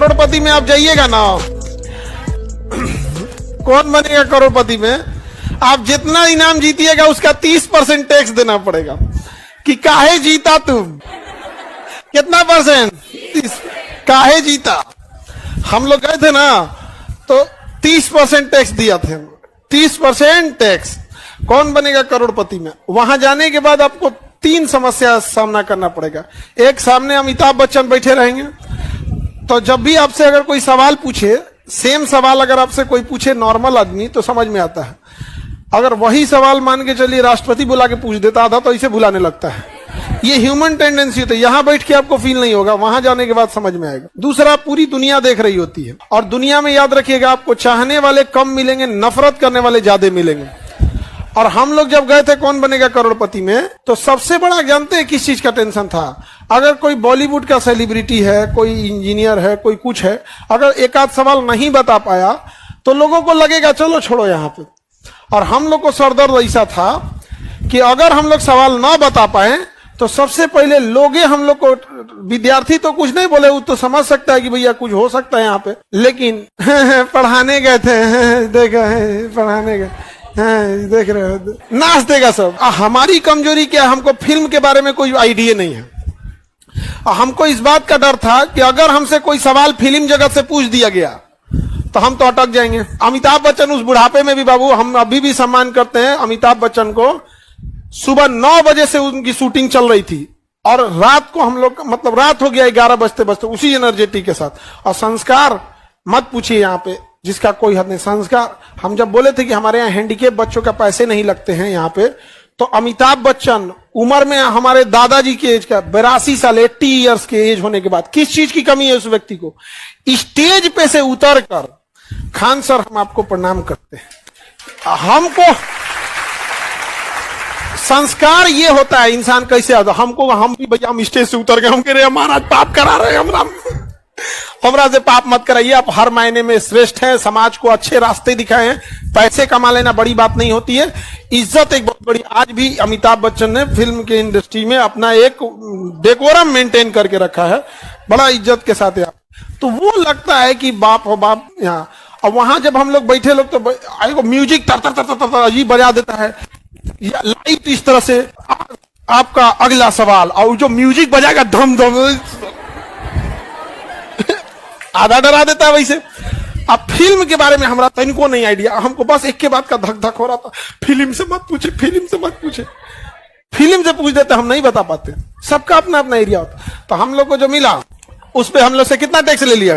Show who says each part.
Speaker 1: करोड़पति में आप जाइएगा ना, कौन बनेगा करोड़पति में, आप जितना इनाम जीतिएगा उसका 30% टैक्स देना पड़ेगा कि काहे जीता तुम, कितना परसेंट, 30, काहे जीता। हम लोग गए थे ना तो 30% टैक्स दिया थे, 30% टैक्स। कौन बनेगा करोड़पति में? वहां जाने के बाद आपको 3 समस्या सामना करना पड़ेगा। एक, सामने अमिताभ बच्चन बैठे रहेंगे, तो जब भी आपसे अगर कोई सवाल पूछे, सेम सवाल अगर आपसे कोई पूछे नॉर्मल आदमी तो समझ में आता है, अगर वही सवाल मान के चलिए राष्ट्रपति बुला के पूछ देता था तो इसे भुलाने लगता है। ये ह्यूमन टेंडेंसी होती है। यहां बैठ के आपको फील नहीं होगा, वहां जाने के बाद समझ में आएगा। दूसरा, पूरी दुनिया देख रही होती है और दुनिया में याद रखिएगा आपको चाहने वाले कम मिलेंगे, नफरत करने वाले ज्यादा मिलेंगे। और हम लोग जब गए थे कौन बनेगा करोड़पति में, तो सबसे बड़ा जानते हैं किस चीज का टेंशन था? अगर कोई बॉलीवुड का सेलिब्रिटी है, कोई इंजीनियर है, कोई कुछ है, अगर एक आध सवाल नहीं बता पाया तो लोगों को लगेगा चलो छोड़ो यहां पे। और हम लोग को सरदर्द ऐसा था कि अगर हम लोग सवाल ना बता पाए तो सबसे पहले लोग हम लोग को, विद्यार्थी तो कुछ नहीं बोले, वो तो समझ सकता है कि भैया कुछ हो सकता है यहाँ पे, लेकिन पढ़ाने गए थे, देखा है पढ़ाने गए, देख रहे हो, नाच देगा सब। हमारी कमजोरी क्या, हमको फिल्म के बारे में कोई आइडिया नहीं है। हमको इस बात का डर था कि अगर हमसे कोई सवाल फिल्म जगत से पूछ दिया गया तो हम तो अटक जाएंगे। अमिताभ बच्चन उस बुढ़ापे में भी, बाबू हम अभी भी सम्मान करते हैं अमिताभ बच्चन को, सुबह 9 बजे से उनकी शूटिंग चल रही थी और रात को हम लोग, मतलब रात हो गया 11 बजते बजते उसी एनर्जेटी के साथ। और संस्कार मत पूछिए यहाँ पे, जिसका कोई हद नहीं। संस्कार, हम जब बोले थे कि हमारे यहाँ हैंडीकेप बच्चों का पैसे नहीं लगते हैं यहाँ पे, तो अमिताभ बच्चन उम्र में हमारे दादाजी के एज का, 82 साल 80 ईयर्स के एज होने के बाद किस चीज की कमी है उस व्यक्ति को, स्टेज पे से उतर कर, खान सर हम आपको प्रणाम करते हैं। हमको संस्कार ये होता है इंसान कैसे आता, हमको, हम भी भैया हम स्टेज से उतर गए, हम कह रहे महाराज पाप करा रहे हैं, हमरा से पाप मत कराइए, आप हर मायने में श्रेष्ठ हैं, समाज को अच्छे रास्ते दिखाए हैं। पैसे कमा लेना बड़ी बात नहीं होती है, इज्जत एक बहुत बड़ी। आज भी अमिताभ बच्चन ने फिल्म के इंडस्ट्री में अपना एक डेकोरम मेंटेन करके रखा है, बड़ा इज्जत के साथ है। तो वो लगता है कि बाप हो बाप यहाँ। और वहां जब हम लोग बैठे लोग तो म्यूजिक तर तर तर तर तर अजीब बजा देता है, या लाइट इस तरह से, आपका अगला सवाल, और जो म्यूजिक बजाएगा धम धम आधा डरा देता है वैसे। अब फिल्म के बारे में हमारा तनिको नहीं आइडिया, हमको बस एक के बाद का धक धक हो रहा था, फिल्म से मत पूछे, फिल्म से मत पूछे, फिल्म से पूछ देते हम नहीं बता पाते, सबका अपना अपना एरिया होता। तो हम लोग को जो मिला उस पे हम लोग से कितना टैक्स ले लिया?